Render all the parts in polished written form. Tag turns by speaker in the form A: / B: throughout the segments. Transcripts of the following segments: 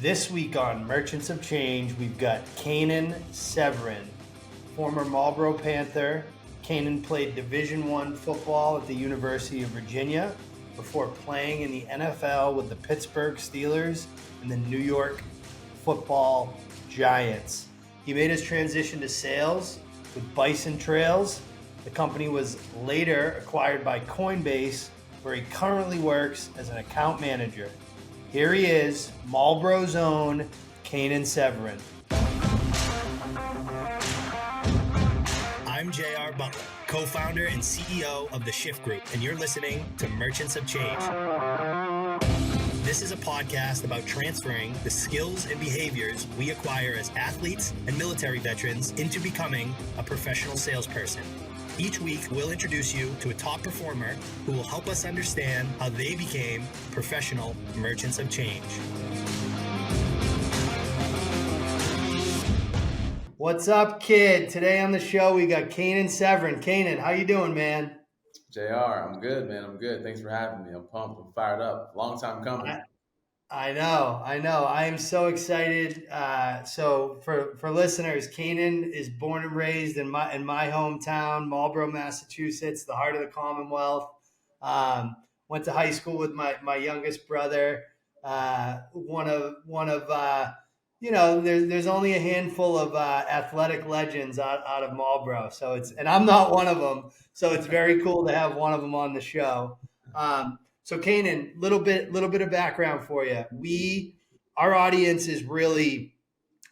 A: This week on Merchants of Change, we've got Canaan Severin, former Marlboro Panther. Canaan played Division I football at the University of Virginia before playing in the NFL with the Pittsburgh Steelers and the New York Football Giants. He made his transition to sales with Bison Trails. The company was later acquired by Coinbase, where he currently works as an account manager. Here he is, Marlboro's own Canaan Severin. I'm J.R. Butler, co-founder and CEO of The Shift Group, and you're listening to Merchants of Change. This is a podcast about transferring the skills and behaviors we acquire as athletes and military veterans into becoming a professional salesperson. Each week, we'll introduce you to a top performer who will help us understand how they became professional merchants of change. What's up, kid? Today on the show, we got Canaan Severin. Canaan, how you doing, man?
B: JR, I'm good, man. I'm good. Thanks for having me. I'm pumped. I'm fired up. Long time coming.
A: I know. I am so excited. So for listeners, Canaan is born and raised in my hometown, Marlboro, Massachusetts, the heart of the Commonwealth. Went to high school with my youngest brother. One of there's only a handful of athletic legends out of Marlboro. And I'm not one of them. So it's very cool to have one of them on the show. So Canaan, little bit of background for you. Our audience is really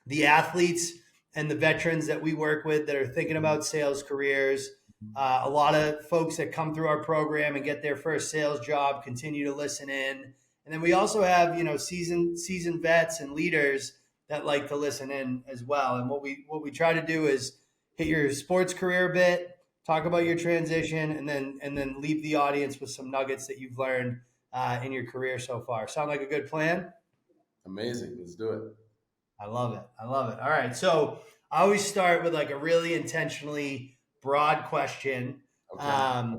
A: the athletes and the veterans that we work with that are thinking about sales careers. A lot of folks that come through our program and get their first sales job continue to listen in. And then we also have, seasoned vets and leaders that like to listen in as well. And what we try to do is hit your sports career a bit, talk about your transition, and then leave the audience with some nuggets that you've learned in your career so far. Sound like a good plan?
B: Amazing. Let's do it.
A: I love it. All right. So I always start with like a really intentionally broad question.
B: Okay.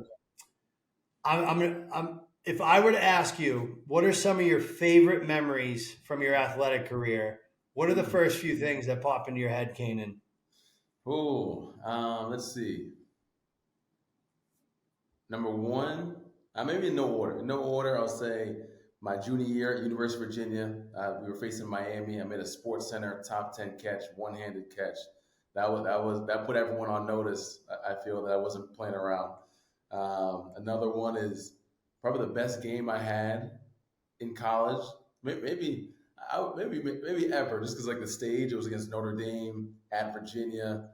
A: If I were to ask you, what are some of your favorite memories from your athletic career? What are the first few things that pop into your head, Canaan?
B: Let's see. Number one, maybe in no order. In no order, I'll say my junior year at University of Virginia. We were facing Miami. I made a Sports Center top 10 catch, one-handed catch. That put everyone on notice. I feel that I wasn't playing around. Another one is probably the best game I had in college. Maybe ever, just because like the stage, it was against Notre Dame at Virginia,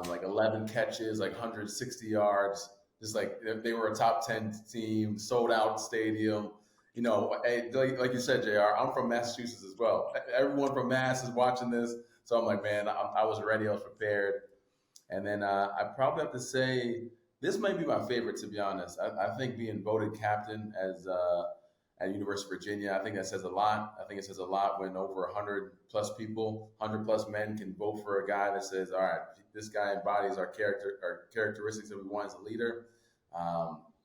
B: like 11 catches, like 160 yards. Just like they were a top 10 team, sold out stadium. Like you said, JR, I'm from Massachusetts as well. Everyone from Mass is watching this. So I'm like, man, I was ready. I was prepared. And then I probably have to say, this might be my favorite, to be honest. I think being voted captain at University of Virginia, I think that says a lot. I think it says a lot when over 100 plus people, 100 plus men can vote for a guy that says, all right, this guy embodies our characteristics that we want as a leader.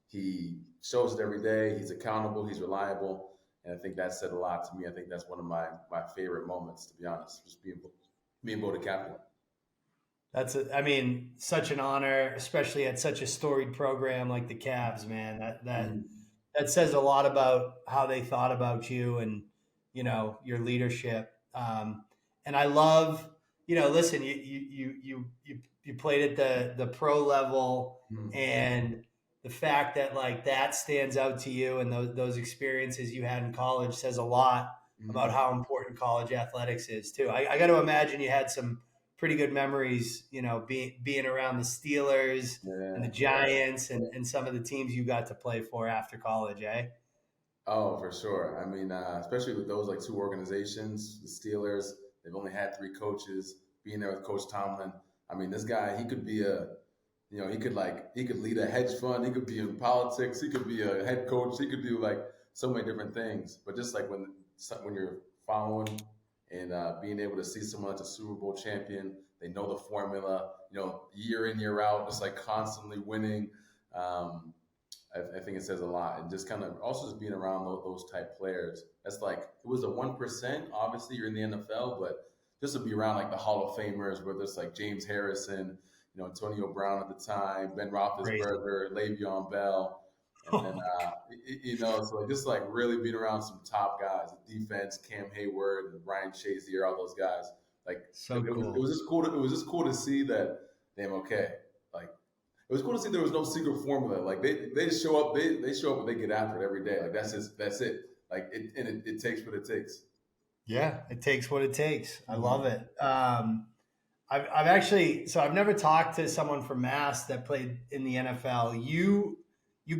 B: He shows it every day. He's accountable. He's reliable. And I think that said a lot to me. I think that's one of my favorite moments, to be honest, just being voted captain.
A: Such an honor, especially at such a storied program like the Cavs, man. That says a lot about how they thought about you and, your leadership. And I love, listen, you played at the pro level, and the fact that like that stands out to you and those experiences you had in college says a lot about how important college athletics is too. I got to imagine you had some pretty good memories, being around the Steelers and the Giants and some of the teams you got to play for after college, eh?
B: Oh, for sure. I mean, especially with those like two organizations, the Steelers, they've only had 3 coaches. Being there with Coach Tomlin, I mean, this guy, he could be he could lead a hedge fund. He could be in politics. He could be a head coach. He could do like so many different things. But just like when you're following and being able to see someone that's a Super Bowl champion, they know the formula, year in, year out, just like constantly winning. I think it says a lot, and just kind of also just being around those type players. That's like it was a 1%. Obviously, you're in the NFL, but just to be around like the Hall of Famers, whether it's like James Harrison, Antonio Brown at the time, Ben
A: Crazy.
B: Roethlisberger, Le'Veon Bell, and then so like, just like really being around some top guys, defense, Cam Hayward and Ryan Shazier, all those guys. Like
A: So
B: it
A: cool.
B: was just cool. It was just cool to see that. Damn, okay, like it was cool to see there was no secret formula. Like they just show up, they show up and they get after it every day. Like that's it. Like it takes what it takes.
A: Yeah, it takes what it takes. I love
B: Mm-hmm.
A: it. I've actually, so I've never talked to someone from Mass that played in the NFL. You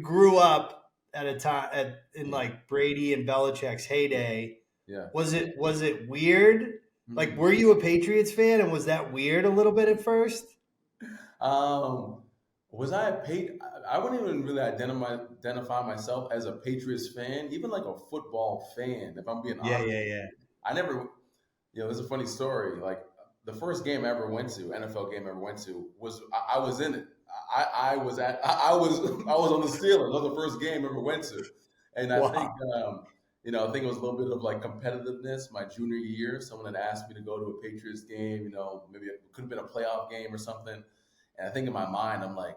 A: grew up at a time in
B: Yeah,
A: like Brady and Belichick's heyday.
B: yeah.
A: Was it weird? Like,
B: Mm-hmm.
A: were you a Patriots fan, and was that weird a little bit at first?
B: Um, was I a I wouldn't even really identify myself as a Patriots fan, even like a football fan. If I'm being
A: Yeah,
B: honest,
A: yeah, yeah.
B: I never. There's a funny story. Like the first game I ever went to, NFL game I ever went to, was I was in it. I was at I was I was on the Steelers. That was the first game I ever went to, and I think
A: Wow,
B: I think it was a little bit of like competitiveness. My junior year, someone had asked me to go to a Patriots game. Maybe it could have been a playoff game or something. And I think in my mind, I'm like,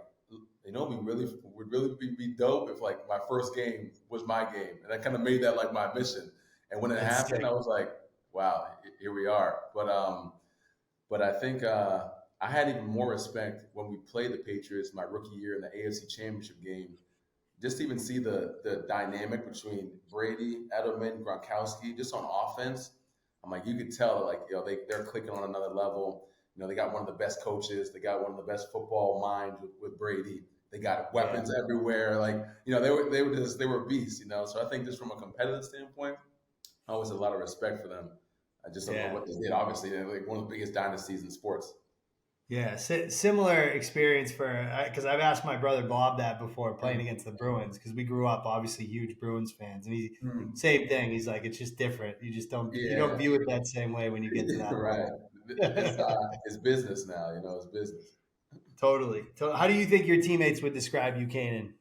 B: we really would really be dope if like my first game was my game, and I kind of made that like my mission. And when it
A: that's
B: happened, I
A: sick.
B: was like, wow, here we are. But I think I had even more respect when we played the Patriots my rookie year in the AFC Championship game. Just to even see the dynamic between Brady, Edelman, Gronkowski, just on offense. I'm like, you could tell like they're clicking on another level. They got one of the best coaches. They got one of the best football minds with Brady. They got
A: Yeah,
B: weapons everywhere. Like they were beasts. So I think just from a competitive standpoint, I always had a lot of respect for them. Just on
A: yeah.
B: what they did. Obviously, they're like one of the biggest dynasties in sports.
A: Yeah, similar experience for because I've asked my brother Bob that before playing against the Bruins because we grew up obviously huge Bruins fans, and he
B: Mm.
A: same thing. He's like, it's just different. You don't
B: Yeah,
A: view it that same way when you get to that
B: right.
A: level.
B: It's business now. It's business.
A: Totally. So, how do you think your teammates would describe you, Kanan?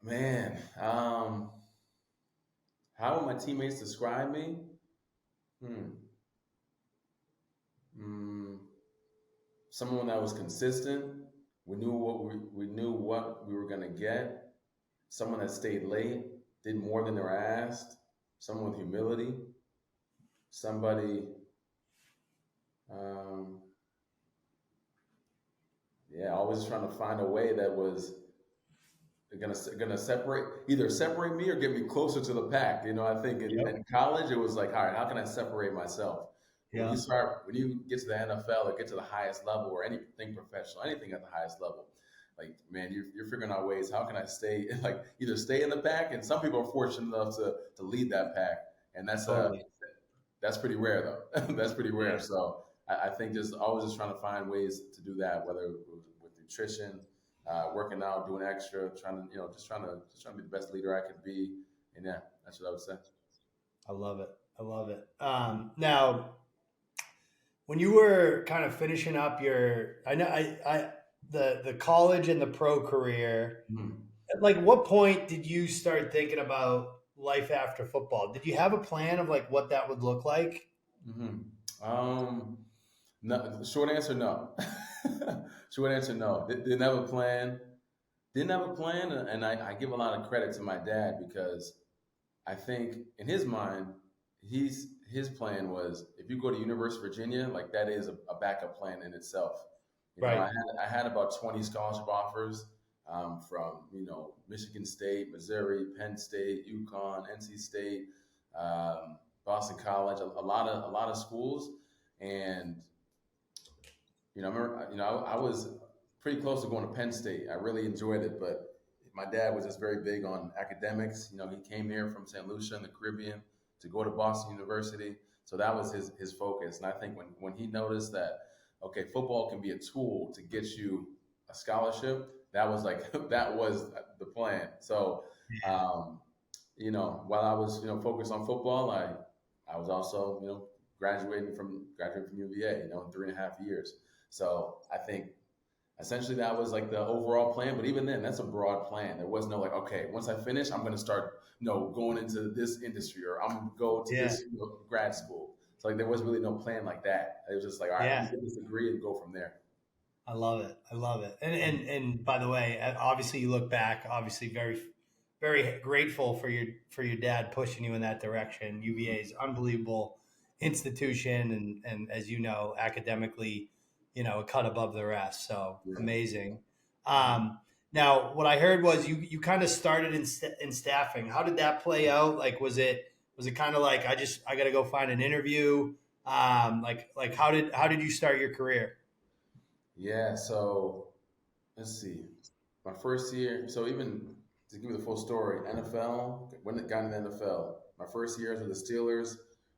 B: Man, how would my teammates describe me? Hmm. Mm, someone that was consistent. We knew what we were gonna get. Someone that stayed late, did more than they were asked. Someone with humility. Somebody, um, yeah, always trying to find a way that was gonna separate me or get me closer to the pack. I think in
A: Yep.
B: college it was like, all right, how can I separate myself? But
A: Yeah.
B: when you get to the NFL or get to the highest level or anything professional, anything at the highest level, like man, you're figuring out ways. How can I stay like either stay in the pack? And some people are fortunate enough to lead that pack, and
A: Totally.
B: that's pretty rare though. That's pretty rare.
A: Yeah.
B: So I think just always just trying to find ways to do that, whether it was with nutrition, working out, doing extra, trying to be the best leader I could be. And yeah, that's what I would say.
A: I love it. I love it. Now, when you were kind of finishing up I know the college and the pro career.
B: Mhm.
A: At like what point did you start thinking about life after football? Did you have a plan of like what that would look like?
B: Hmm. Um, no, short answer, no. Short answer, no. Didn't have a plan. Didn't have a plan, and I give a lot of credit to my dad because I think in his mind, his plan was if you go to University of Virginia, like that is a backup plan in itself.
A: Right.
B: I had about 20 scholarship offers from Michigan State, Missouri, Penn State, UConn, NC State, Boston College, a lot of schools, and I remember I was pretty close to going to Penn State. I really enjoyed it, but my dad was just very big on academics. He came here from St. Lucia in the Caribbean to go to Boston University, so that was his focus. And I think when he noticed that okay, football can be a tool to get you a scholarship, that was like that was the plan. So, um, while I was focused on football, I was also graduating from UVA, in 3.5 years. So I think essentially that was like the overall plan. But even then, that's a broad plan. There was no like, okay, once I finish, I'm going to start, going into this industry, or I'm going to go to
A: Yeah.
B: this grad school. So like there was really no plan like that. It was just like, all right, let me
A: Yeah.
B: get this degree and go from there.
A: I love it. I love it. And by the way, obviously you look back, obviously very grateful for your dad pushing you in that direction. UVA is unbelievable institution, and as you know, academically, a cut above the rest. So
B: Yeah.
A: amazing. Now, what I heard was you kind of started in staffing. How did that play out? Like, was it kind of like I got to go find an interview? Like how did you start your career?
B: Yeah. So let's see. My first year, so even to give you the full story, NFL, when it got into the NFL, my first year was with the Steelers,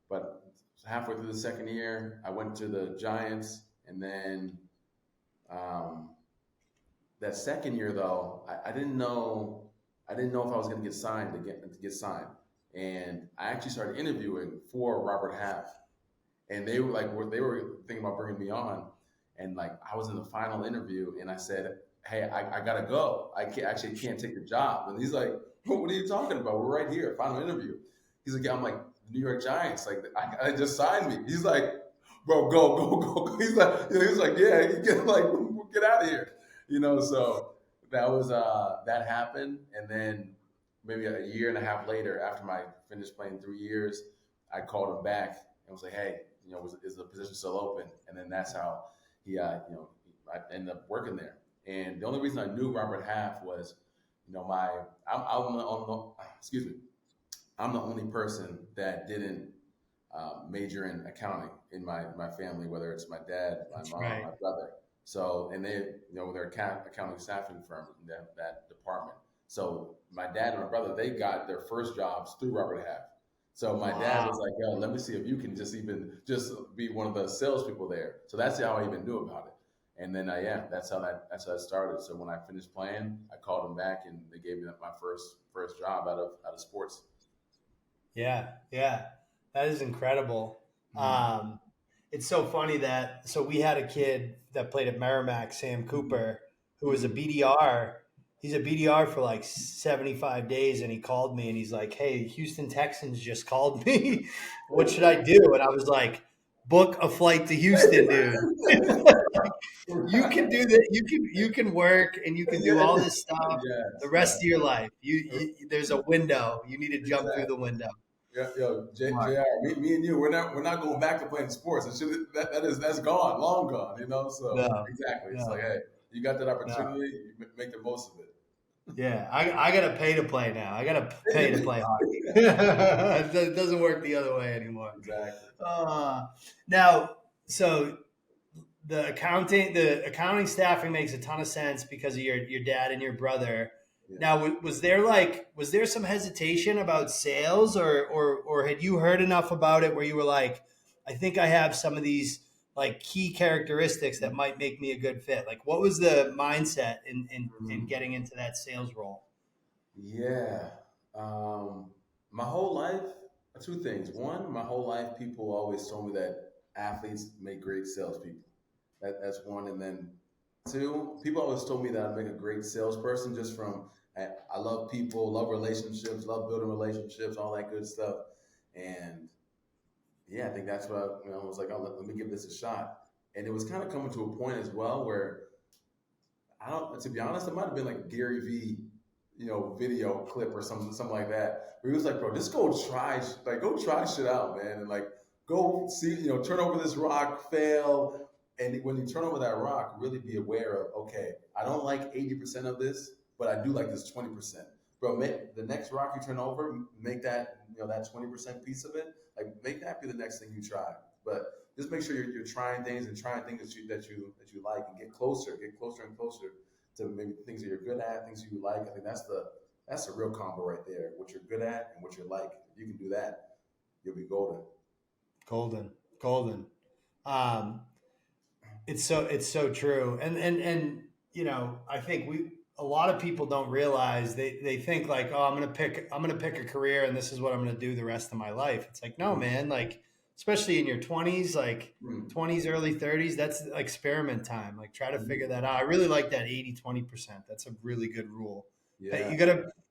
B: but halfway through the second year, I went to the Giants, and then um, that second year though, I didn't know if I was going to get signed to get signed, and I actually started interviewing for Robert Half, and they were thinking about bringing me on, and like I was in the final interview, and I said, "Hey, I gotta go. Actually can't take the job." And he's like, "What are you talking about? We're right here, final interview." He's like, "Yeah." I'm like, "The New York Giants, like I just signed me." He's like, "Bro, go." He's like, "Yeah, you get out of here." So that was that happened, and then maybe a year and a half later, after I finished playing 3 years, I called him back and was like, "Hey, is the position still open?" And then that's how I ended up working there. And the only reason I knew Robert Half was, my I'm excuse me, I'm the only person that didn't major in accounting in my family, whether it's my dad, my
A: That's
B: mom,
A: right.
B: my brother. So, and they, they're accounting staffing firm in that department. So my dad and my brother, they got their first jobs through Robert Half. So my dad was
A: Wow.
B: like, "Yo, let me see if you can just be one of the salespeople there." So that's how I even knew about it. And then, yeah, that's how it started. So when I finished playing, I called them back, and they gave me my first job out of sports.
A: Yeah, yeah, that is incredible.
B: Mm-hmm.
A: It's so funny that we had a kid that played at Merrimack, Sam Cooper, who was a
B: Mm-hmm.
A: BDR. He's a BDR for like 75 days, and he called me and he's like, "Hey, Houston Texans just called me. What should I do?" And I was like, "Book a flight to Houston, dude. You can do that. You can work and you can do all this stuff the
B: Yes,
A: rest
B: yes,
A: of your life. There's a window. You need to jump through
B: exactly.
A: the window." Smart.
B: JR, me and you, we're not going back to playing sports. That's gone, long gone. So
A: No,
B: exactly, it's like,
A: no,
B: hey, you got that
A: no.
B: opportunity, you make the most of
A: Yeah, I got to pay to play now. I got to pay to
B: it.
A: play hockey. It doesn't work the other way anymore.
B: Exactly.
A: Uh, Now, so the accounting staffing makes a ton of sense because of your dad and your brother.
B: Yeah.
A: Now, was there some hesitation about sales, or had you heard enough about it where you were like, I think I have some of these like key characteristics that might make me a good fit? Like, what was the mindset in
B: Mhm.
A: getting into that sales role?
B: Yeah. Um, my whole life, two things. One, my whole life, people always told me that athletes make great salespeople. That's one. And then two, people always told me that I make a great salesperson just from I love people, love relationships, love building relationships, all that good stuff. And yeah, I think that's what I was like, oh, let me give this a shot. And it was kind of coming to a point as well where I don't. To be honest, it might have been like a Gary V, video clip or something like that. Where he was like, "Bro, just go try shit out, man, and like go see, turn over this rock, fail, and when you turn over that rock, really be aware of, okay, I don't like 80% of this, but I do like this 20%. Bro, make the next rock you turn over, make that that 20% piece of it, like make that be the next thing you try, but." Just make sure you're trying things and trying things that you like, and get closer and closer to maybe things that you're good at, things you like. I think that's the real combo right there. What you're good at and what you like. If you can do that, you'll be golden.
A: Golden, golden. Um, it's so true, and I think a lot of people don't realize they think like, oh, I'm gonna pick a career and this is what I'm gonna do the rest of my life. It's like, no,
B: Mm-hmm.
A: man, like especially in your 20s, like
B: Mm.
A: 20s, early 30s, that's experiment time. Like try to
B: Mhm.
A: figure that out. I really like that 80-20%. That's a really good rule.
B: Yeah.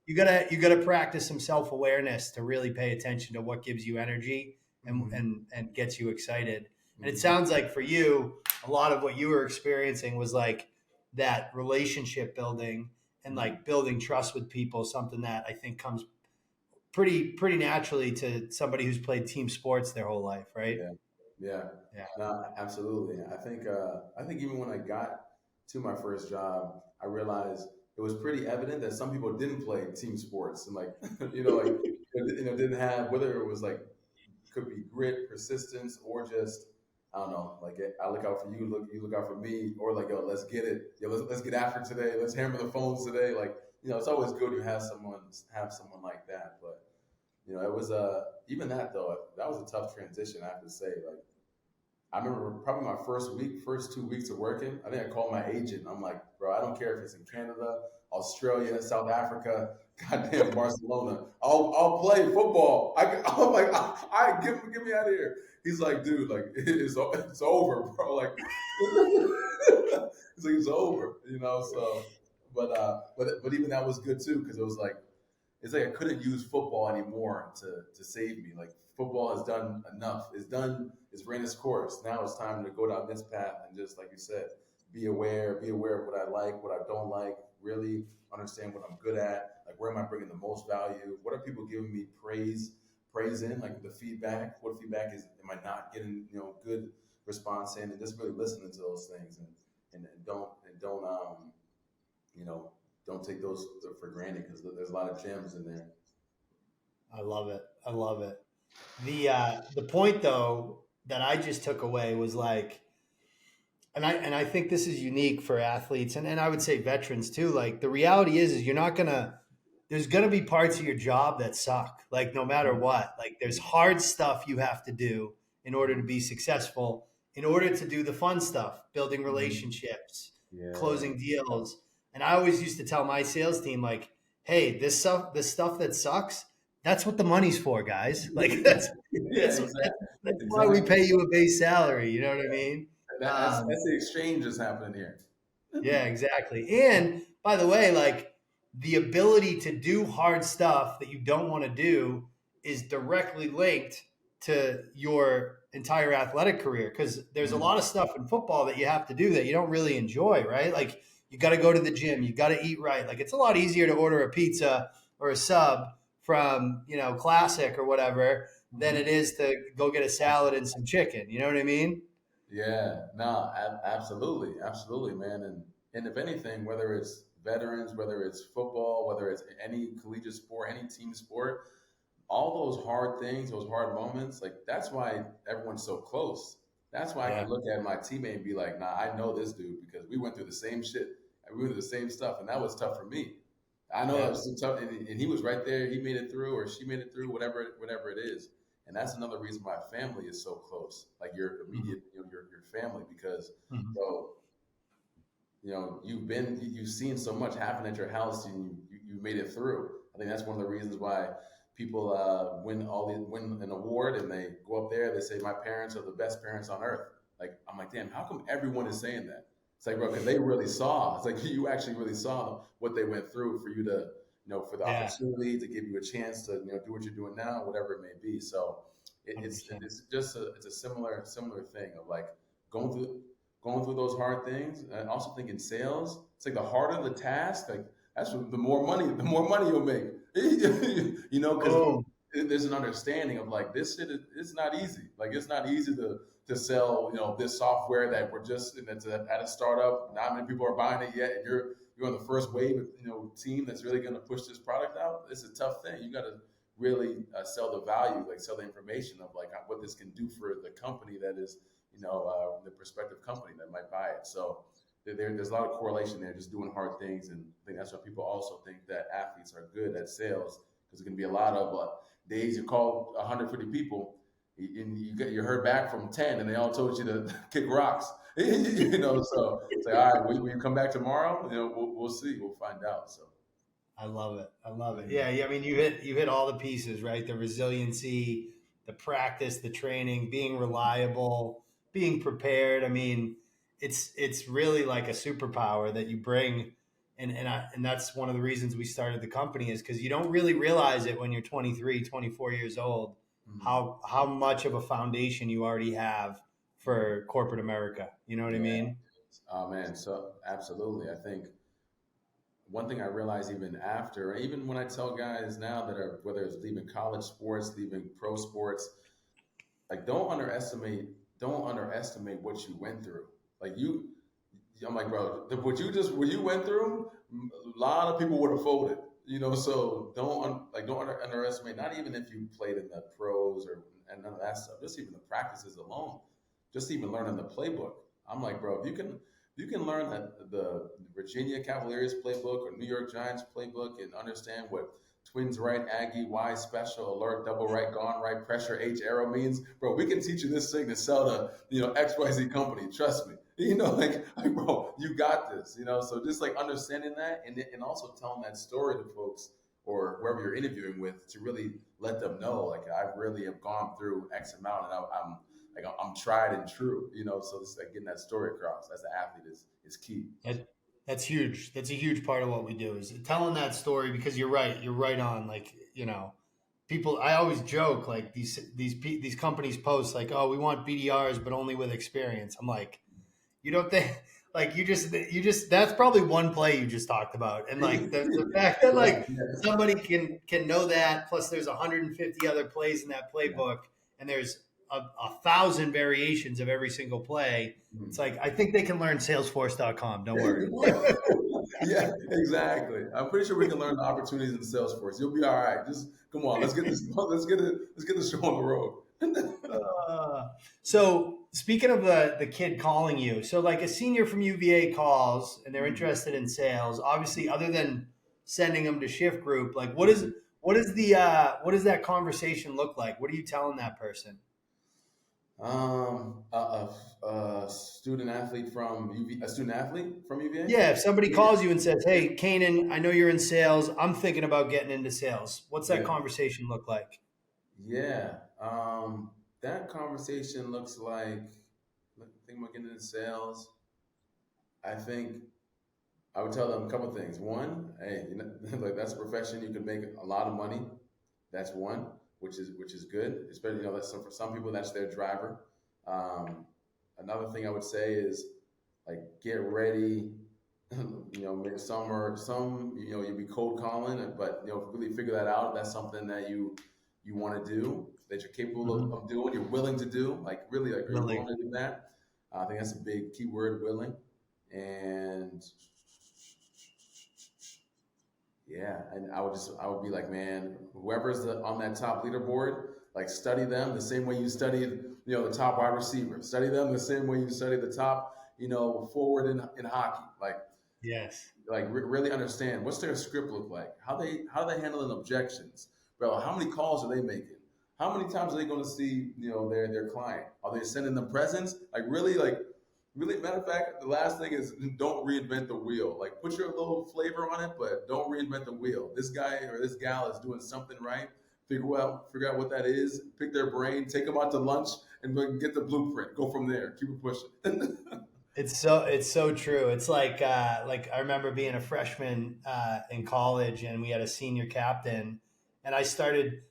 A: You gotta practice some self-awareness to really pay attention to what gives you energy and
B: Hmm.
A: and gets you excited. And it
B: Hmm.
A: sounds like for you, a lot of what you were experiencing was like that relationship building and
B: Hmm.
A: like building trust with people, something that I think comes pretty naturally to somebody who's played team sports their whole life, right?
B: Yeah. Yeah.
A: Yeah.
B: No, absolutely. I think even when I got to my first job, I realized it was pretty evident that some people didn't play team sports and like, like, didn't have, whether it was like, could be grit, persistence, or just, I don't know, like I look out for you, you look out for me, or like, yo, let's get it. Yo, let's get after it today. Let's hammer the phones today. Like, it's always good to have someone like that. But, it was, even that though, that was a tough transition, I have to say. Like, I remember probably my first 2 weeks of working, I think I called my agent. I'm like, bro, I don't care if it's in Canada, Australia, South Africa, goddamn Barcelona. I'll play football. I'm like, get me out of here. He's like, dude, like it's over, bro. Like, it's like it's over, So, but even that was good too because it was like it's like I couldn't use football anymore to save me. Like football has done enough. It's ran its course. Now it's time to go down this path and just like you said, be aware of what I like, what I don't like, really understand what I'm good at, like where am I bringing the most value? What are people giving me praise in, like the feedback? What feedback is am I not getting, good response in and just really listening to those things and don't you know, don't take those for granted because there's a lot of gems in there.
A: I love it. I love it. The point though that I just took away was like, and I think this is unique for athletes and I would say veterans too. Like the reality is you're not gonna there's gonna be parts of your job that suck, like no matter
B: Mhm.
A: what. Like there's hard stuff you have to do in order to be successful, in order to do the fun stuff, building
B: Mhm.
A: relationships,
B: Yeah.
A: closing deals. And I always used to tell my sales team, like, hey, this stuff that sucks, that's what the money's for, guys. Like
B: Yeah,
A: that's that's why we
B: exactly.
A: pay you a base salary. You know what I mean?
B: That's the exchange that's happening here.
A: Yeah, exactly. And by the way, like the ability to do hard stuff that you don't want to do is directly linked to your entire athletic career because there's a
B: Mhm.
A: lot of stuff in football that you have to do that you don't really enjoy, right? Like you got to go to the gym, you got to eat right. Like it's a lot easier to order a pizza or a sub from, Classic or whatever than it
B: Mhm.
A: is to go get a salad and some chicken. You know what I mean?
B: Yeah, no, absolutely, absolutely, man. And if anything, whether it's veterans, whether it's football, whether it's any collegiate sport, any team sport, all those hard things, those hard moments, like that's why everyone's so close. That's why I
A: Yeah.
B: can look at my teammate and be like, nah, I know this dude because we went through the same shit. And we went through the same stuff, and that was tough for me. I know that
A: Yeah.
B: was so tough, and he was right there. He made it through, or she made it through, whatever it is. And that's another reason why family is so close, like your
A: Mhm.
B: immediate, your family, because
A: Mhm.
B: bro, you've seen so much happen at your house and you made it through. I think that's one of the reasons why people win an award and they go up there, they say my parents are the best parents on earth. Like I'm like, damn, how come everyone is saying that? It's like, bro, because they really saw. It's like you actually really saw what they went through for you to, for the
A: Yeah.
B: opportunity to give you a chance to, do what you're doing now, whatever it may be. So it's
A: 100%.
B: just it's a similar thing of like going through going through those hard things. And also think in sales, it's like the harder the task, like that's the more money you'll make. Because
A: Boom.
B: there's an understanding of like this shit. It's not easy. Like it's not easy to sell. This software that we're just that's at a startup. Not many people are buying it yet, and you're on the first wave. Team that's really going to push this product out. It's a tough thing. You got to really sell the value, like sell the information of like what this can do for the company that is the prospective company that might buy it. So there's a lot of correlation there, just doing hard things. And I think that's why people also think that athletes are good at sales because it can be a lot of days you call 150 people and you heard back from 10 and they all told you to kick rocks. So it's like, all right, will you come back tomorrow? We'll see. We'll find out. So,
A: I love it. I love it.
B: yeah.
A: Yeah, yeah. I mean, you hit all the pieces, right? The resiliency, the practice, the training, being reliable, being prepared. I mean, it's really like a superpower that you bring. And that's one of the reasons we started the company, is because you don't really realize it when you're 23, 24 years old,
B: Mhm.
A: how much of a foundation you already have for corporate America. You know what I
B: Yeah.
A: mean?
B: Oh man. So absolutely. I think one thing I realize even after, even when I tell guys now that are, whether it's leaving college sports, leaving pro sports, like don't underestimate what you went through. Like I'm like, bro, what you went through, a lot of people would have folded. So don't underestimate. Not even if you played in the pros or and none of that stuff. Just even the practices alone, just even learning the playbook. I'm like, bro, if you can learn that the Virginia Cavaliers playbook or New York Giants playbook and understand what Twins right, Aggie, Y special, alert, double right, gone right, pressure, H arrow means, bro, we can teach you this thing to sell to, XYZ company. Trust me. Like, bro, you got this, So just like understanding that and also telling that story to folks or whoever you're interviewing with to really let them know, like, I really have gone through X amount and I'm tried and true, So it's like getting that story across as an athlete is key.
A: That, that's huge. That's a huge part of what we do, is telling that story, because you're right. You're right on. Like, people. I always joke, like, these companies post like, "Oh, we want BDRs, but only with experience." I'm like, you don't think, like, you just that's probably one play you just talked about, and like the fact that,
B: Right.
A: like,
B: Yeah.
A: somebody can know that, plus there's 150 other plays in that
B: Yeah.
A: playbook, and there's a thousand variations of every single play. It's
B: Mhm.
A: like, I think they can learn Salesforce.com. Don't worry.
B: Yeah, exactly. I'm pretty sure we can learn the opportunities in Salesforce. You'll be all right. Just come on, let's get this. Let's get the show on the road.
A: Uh, so speaking of the kid calling you, so like a senior from UVA calls and they're
B: Mhm.
A: interested in sales. Obviously, other than sending them to shift group, like,
B: Mhm.
A: what does that conversation look like? What are you telling that person?
B: A student athlete from UVA.
A: Yeah, if somebody
B: Yeah,
A: calls you and says, "Hey, Kanan, I know you're in sales. I'm thinking about getting into sales." What's that
B: yeah,
A: conversation look like?
B: yeah. That conversation looks like. Think about getting into sales. I think I would tell them a couple things. One, hey, like that's a profession you can make a lot of money. That's one, which is good. Especially that's for some people that's their driver. Um, Another thing I would say is like get ready. Maybe some you'll be cold calling, but really figure that out. That's something that you want to do, that you're capable
A: Mhm.
B: of doing. You're willing to do. Like really, like are you willing
A: Willing.
B: to do that? I think that's a big key word, willing. And yeah, and I would be like, man, whoever's on that top leaderboard, like study them the same way you studied, the top wide receiver. Study them the same way you study the top, forward in hockey.
A: Yes.
B: Really understand what's their script look like. How they handling objections, bro. How many calls are they making? How many times are they going to see their client? Are they sending them presents? Really, matter of fact, the last thing is don't reinvent the wheel. Like put your little flavor on it, but don't reinvent the wheel. This guy or this gal is doing something right. Figure out what that is. Pick their brain. Take them out to lunch and get the blueprint. Go from there. Keep it pushing.
A: It's so true. It's like I remember being a freshman in college, and we had a senior captain, and I started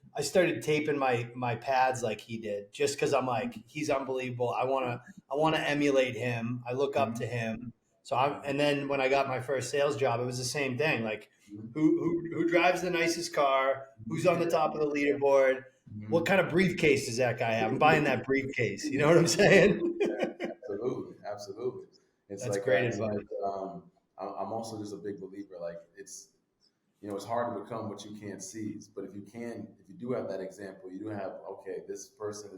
A: taping my pads like he did, just because I'm like, he's unbelievable. I wanna emulate him. I look up to
B: Mhm.
A: him. And then when I got my first sales job, it was the same thing. Like,
B: Mhm.
A: who drives the nicest car? Who's on the top of the leaderboard? What
B: Mhm.
A: kind of briefcase does that guy have? I'm buying that briefcase. You know what I'm saying?
B: Absolutely, absolutely. It's
A: That's
B: like
A: great
B: that. It's like
A: advice.
B: I'm also just a big believer. Like it's hard to become what you can't seize. But if you do have that example, you do have okay, this person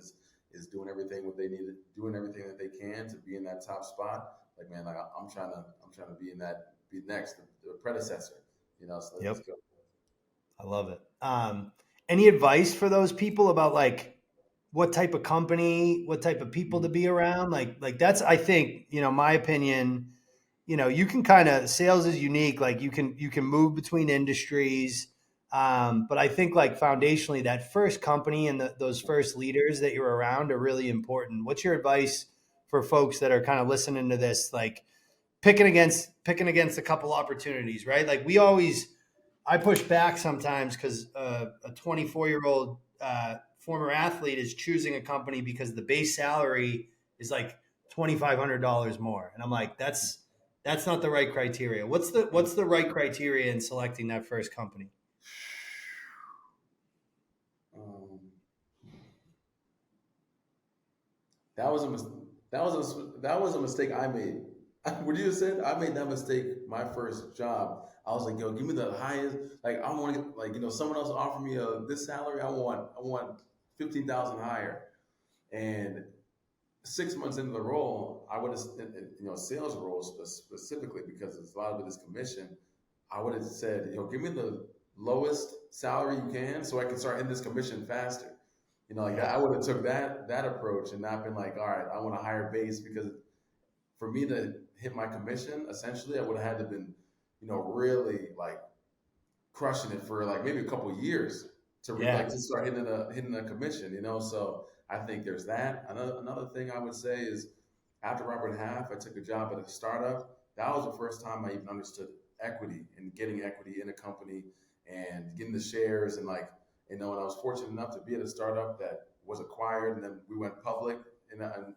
B: is doing everything what they need to, doing everything that they can to be in that top spot. Like man, like I'm trying to be next, the predecessor. So let's
A: Yep.
B: go.
A: I love it. Any advice for those people about, like, what type of company, what type of people to be around? Like that's, I think, my opinion. You can kind of, sales is unique. Like, you can move between industries. But I think like foundationally, that first company and those first leaders that you're around are really important. What's your advice for folks that are kind of listening to this, like picking against a couple opportunities, right? Like I push back sometimes because a 24-year-old former athlete is choosing a company because the base salary is like $2,500 more, and I'm like, that's not the right criteria. What's the right criteria in selecting that first company?
B: Um, that was a mis- that was a mistake I made. What you just said, I made that mistake my first job. I was like, yo, give me the highest. Like, I want to get, like, someone else offered me this salary. I want 15,000 higher. And 6 months into the role, I would have, sales roles specifically, because it's a lot of it is commission. I would have said, give me the lowest salary you can so I can start hitting this commission faster. Like that,
A: Yeah,
B: I would have took that approach and not been like, all right, I want a higher base, because for me to hit my commission, essentially, I would have had to been, really like crushing it for like maybe a couple of years like
A: yeah,
B: to start hitting a commission. So I think there's that. Another thing I would say is, after Robert Half, I took a job at a startup. That was the first time I even understood equity and getting equity in a company and getting the shares, and like, and I was fortunate enough to be at a startup that was acquired, and then we went public. And I'm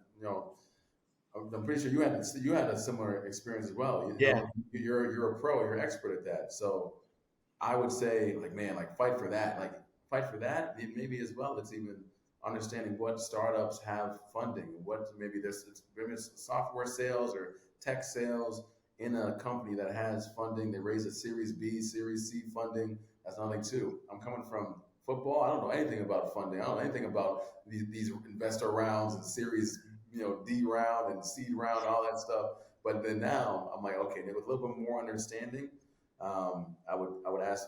B: pretty sure you had a similar experience as well.
A: yeah.
B: You're a pro, you're expert at that. So I would say, like, man, like, fight for that. Maybe as well, it's even understanding what startups have funding, what maybe it's software sales or tech sales in a company that has funding. They raise a Series B, Series C funding. That's another thing too. I'm coming from football. I don't know anything about funding. I don't know anything about these investor rounds and Series, D round and seed round and all that stuff. But then now I'm like, okay, with a little bit more understanding, I would ask,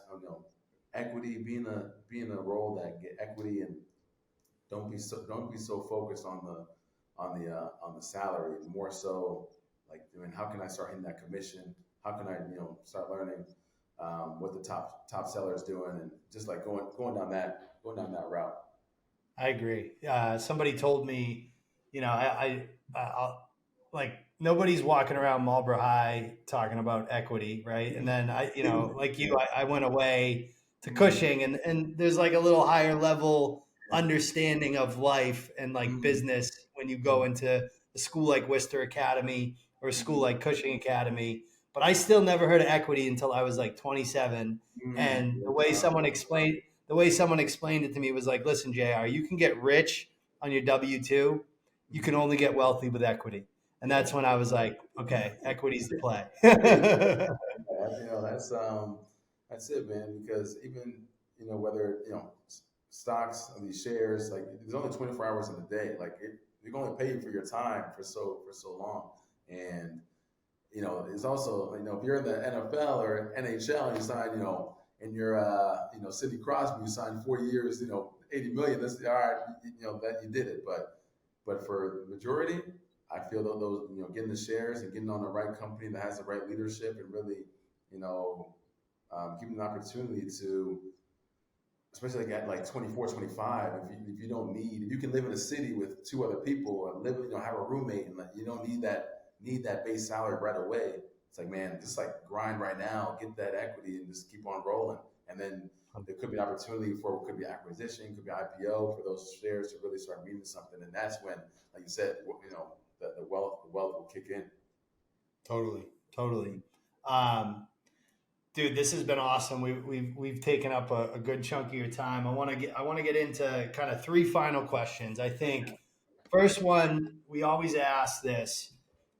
B: equity, being a role that get equity, and don't be so focused on the salary. More so, like, I mean, how can I start hitting that commission? How can I, start learning what the top seller is doing, and just like going down that route.
A: I agree. Somebody told me, I'll, like nobody's walking around Marlboro High talking about equity, right? And then like you, I went away to
B: Mm,
A: Cushing, and there's like a little higher level understanding of life and like
B: mm,
A: business when you go
B: mm,
A: into a school like Worcester Academy or a school
B: mm,
A: like Cushing Academy. But I still never heard of equity until I was like 27, and
B: yeah,
A: the way someone explained it to me was like, listen, JR, you can get rich on your W-2. You can only get wealthy with equity. And
B: yeah.
A: that's when I was like, okay, equity's the play.
B: Yeah, that's it, man. Because even, whether, stocks, these shares, like, there's only 24 hours in a day. Like, they can only pay you for your time for so long. And, it's also, if you're in the NFL or NHL and you sign, and you're, Sidney Crosby, you signed 4 years, 80 million. That's all right, that you did it. But for the majority, I feel that those, getting the shares and getting on the right company that has the right leadership, and really, you know, giving the opportunity to, especially like at like 24, 25, if you don't need, if you can live in a city with two other people and live, have a roommate, and like, you don't need that base salary right away. It's like, man, just like grind right now, get that equity, and just keep on rolling. And then there could be an opportunity for, could be acquisition, could be IPO, for those shares to really start meaning something. And that's when, like you said, the wealth will kick in.
A: Totally, totally. Um, Dude, this has been awesome. We've taken up a good chunk of your time. I want to get into kind of three final questions. I think first one, we always ask this.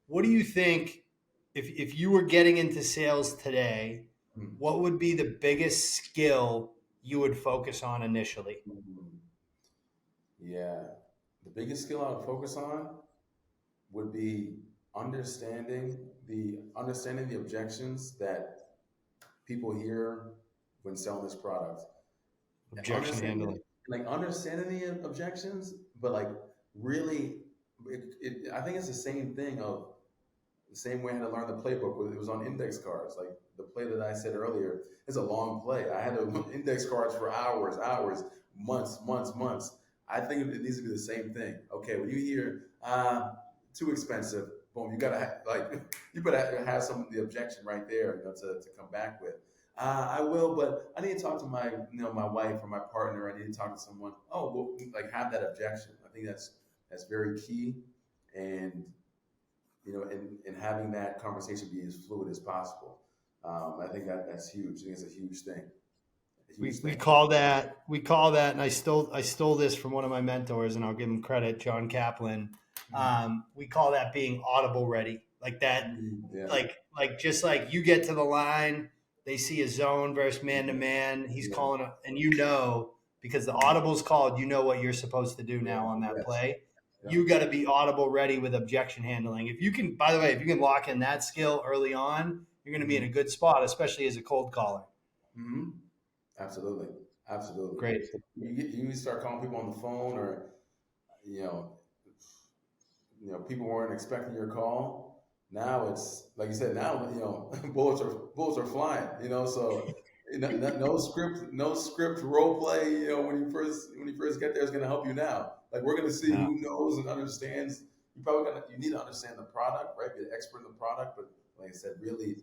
A: What do you think, if you were getting into sales today,
B: Mm-hmm.
A: what would be the biggest skill you would focus on initially?
B: Mm-hmm. Yeah, the biggest skill I would focus on would be understanding the objections that people hear when selling this product.
A: Objection
B: Understanding
A: handling.
B: understanding the objections, but like really, I think it's the same thing of The same way I had to learn the playbook. It was on index cards. Like the play that I said earlier is a long play. I had to index cards for hours, hours, months, months, months. I think it needs to be the same thing. Okay, when you hear too expensive, boom, you gotta like you better have some of the objection right there, to come back with. I will, but I need to talk to my my wife or my partner. I need to talk to someone. Oh, well, like have that objection. I think that's very key, and and having that conversation be as fluid as possible. I think that's huge. I think it's a huge thing. A huge
A: We
B: thing.
A: call that, and I stole this from one of my mentors, and I'll give him credit, John Kaplan. We call that being audible ready, like that,
B: Yeah.
A: like just like you get to the line, they see a zone versus man to man. He's
B: Yeah.
A: calling, and because the audible's called, what you're supposed to do
B: Yeah.
A: now on that
B: Yes.
A: play.
B: Yeah.
A: You got to be audible ready with objection handling. If you can, by the way, if you can lock in that skill early on, you're going to be in a good spot, especially as a cold caller.
B: Mm-hmm. Absolutely. Absolutely.
A: Great.
B: You start calling people on the phone, or you know, people weren't expecting your call. Now it's like you said. Now bullets are flying. So no script role play. When you first get there is going to help you now. Like we're going to see
A: Yeah.
B: who knows and understands. You need to understand the product, right? Be an expert in the product, but like I said, really,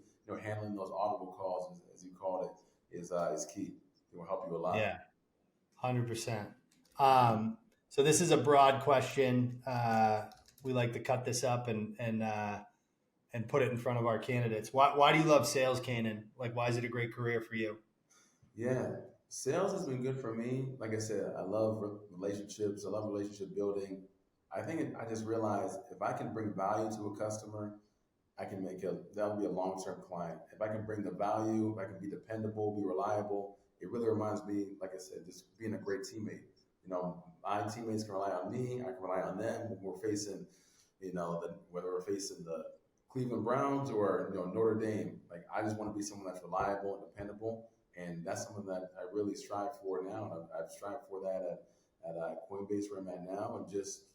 B: handling those audible calls, as you called it, is key. It will help you a lot.
A: Yeah. 100%. So this is a broad question. We like to cut this up and put it in front of our candidates. Why do you love sales, Canaan? Like, why is it a great career for you?
B: Yeah, sales has been good for me. Like I said, I love relationships. I love relationship building. I just realized if I can bring value to a customer, that'll be a long-term client. If I can bring the value, if I can be dependable, be reliable, it really reminds me, like I said, just being a great teammate. My teammates can rely on me. I can rely on them when we're facing, whether we're facing the Cleveland Browns or Notre Dame. Like I just want to be someone that's reliable and dependable, and that's something that I really strive for now. And I've strived for that at Coinbase where I'm at now, and just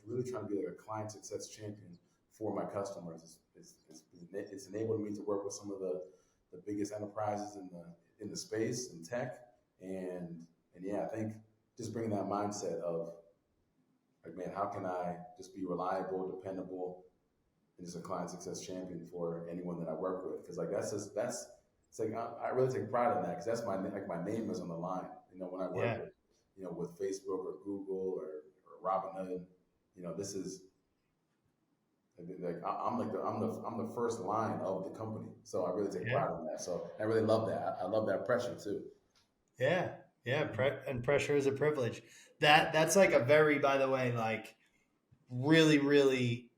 B: really trying to be like a client success champion for my customers. It's enabled me to work with some of the biggest enterprises in the space in tech, and yeah, I think just bringing that mindset of like, man, how can I just be reliable, dependable, and just a client success champion for anyone that I work with? Because like it's like I really take pride in that because that's my name is on the line. When I work
A: Yeah.
B: with Facebook or Google or Robinhood, this is like I'm the first line of the company, so I really take
A: Yeah.
B: pride in that. So I really love that. I love that pressure too.
A: Yeah. Yeah. And pressure is a privilege. That's like a very, by the way, like really, really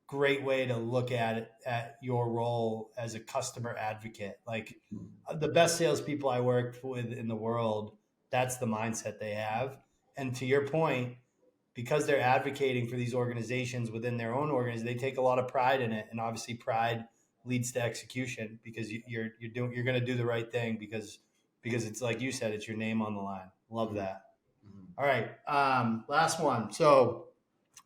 A: great way to look at it, at your role as a customer advocate. Like the best salespeople I worked with in the world, that's the mindset they have. And to your point, because they're advocating for these organizations within their own organization, they take a lot of pride in it. And obviously, pride leads to execution because you're going to do the right thing because it's like you said, it's your name on the line. Love
B: Mm-hmm.
A: that.
B: Mm-hmm.
A: All right, last one. So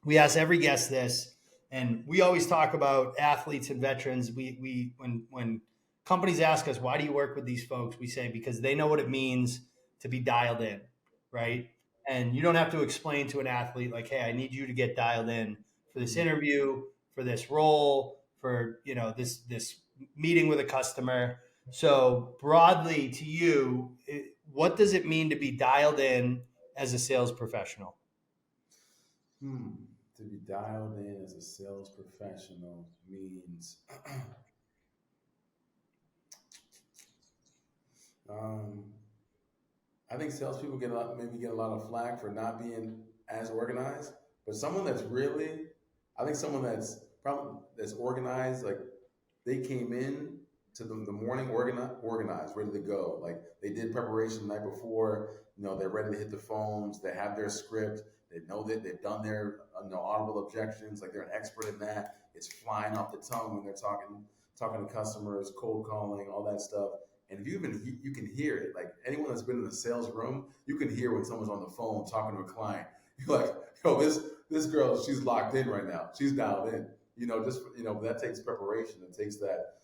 A: we ask every guest this, and we always talk about athletes and veterans. When companies ask us, why do you work with these folks, we say because they know what it means to be dialed in, right? And you don't have to explain to an athlete like, hey, I need you to get dialed in for this
B: Mm-hmm.
A: interview, for this role, for this meeting with a customer. So broadly to you, what does it mean to be dialed in as a sales professional?
B: Hmm. To be dialed in as a sales professional means um, I think salespeople get a lot of flack for not being as organized, but I think someone that's organized, like they came in to the morning organized, ready to go. Like they did preparation the night before. They're ready to hit the phones. They have their script. They know that they've done their audible objections. Like they're an expert in that. It's flying off the tongue when they're talking to customers, cold calling, all that stuff. And if you can hear it, like anyone that's been in the sales room, you can hear when someone's on the phone talking to a client. You're like, yo, this girl, she's locked in right now. She's dialed in. just that takes preparation. It takes that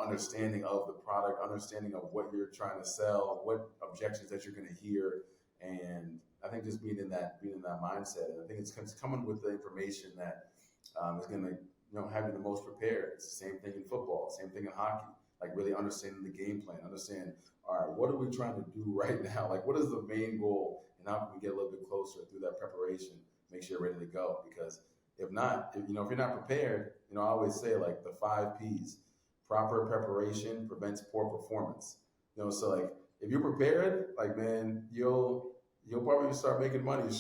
B: understanding of the product, understanding of what you're trying to sell, what objections that you're going to hear, and I think just being in that mindset. And I think it's coming with the information that is going to have you the most prepared. It's the same thing in football, same thing in hockey. Like really understanding the game plan, understand, all right, what are we trying to do right now? Like, what is the main goal, and how can we get a little bit closer through that preparation? Make sure you're ready to go. Because if not, if you're not prepared, I always say like the 5 P's: proper preparation prevents poor performance. So like if you're prepared, like man, you'll probably start making money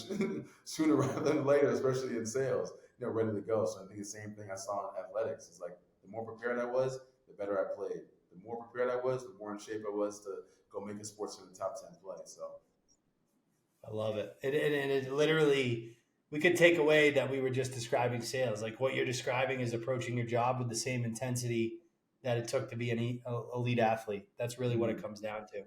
B: sooner rather than later, especially in sales. Ready to go. So I think the same thing I saw in athletics. It's like the more prepared I was, the better I played. The more prepared I was, the more in shape I was to go make a sports in the top 10 play. So
A: I love it. And it literally, we could take away that we were just describing sales. Like what you're describing is approaching your job with the same intensity that it took to be an elite athlete. That's really what it comes down to.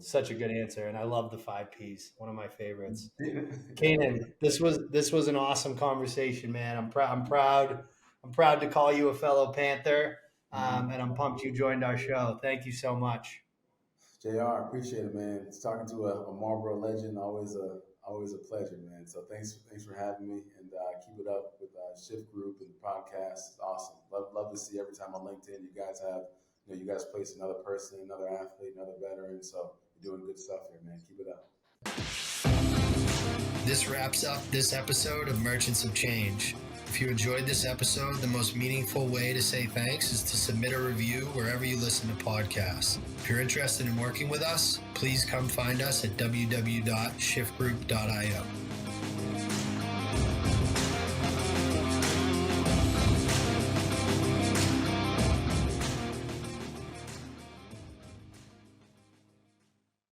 A: Such a good answer. And I love the 5 Ps. One of my favorites. Canaan, this was an awesome conversation, man. I'm proud to call you a fellow Panther. And I'm pumped you joined our show. Thank you so much.
B: JR, appreciate it, man. It's talking to a Marlboro legend, always a pleasure, man. So thanks for having me, and keep it up with Shift Group and the podcast. It's awesome. Love to see every time on LinkedIn you guys have, you guys place another person, another athlete, another veteran. So you're doing good stuff here, man. Keep it up.
A: This wraps up this episode of Merchants of Change. If you enjoyed this episode, the most meaningful way to say thanks is to submit a review wherever you listen to podcasts. If you're interested in working with us, please come find us at www.shiftgroup.io.